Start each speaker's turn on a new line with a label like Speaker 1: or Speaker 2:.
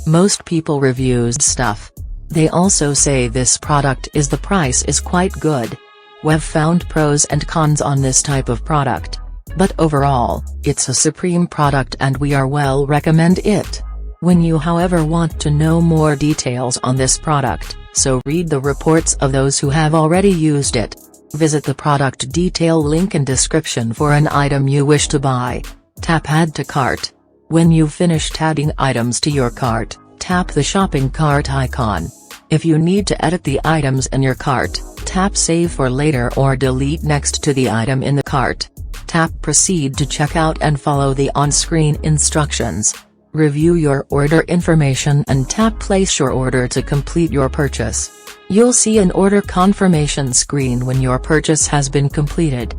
Speaker 1: Most people reviews stuff. They also say this product is the price is quite good. We've found pros and cons on this type of product. But overall, it's a supreme product and we are well recommend it. When you however want to know more details on this product, so read the reports of those who have already used it. Visit the product detail link in description for an item you wish to buy. Tap Add to Cart. When you've finished adding items to your cart, tap the shopping cart icon. If you need to edit the items in your cart, tap Save for later or delete next to the item in the cart. Tap Proceed to checkout and follow the on-screen instructions. Review your order information and tap Place your order to complete your purchase. You'll see an order confirmation screen when your purchase has been completed.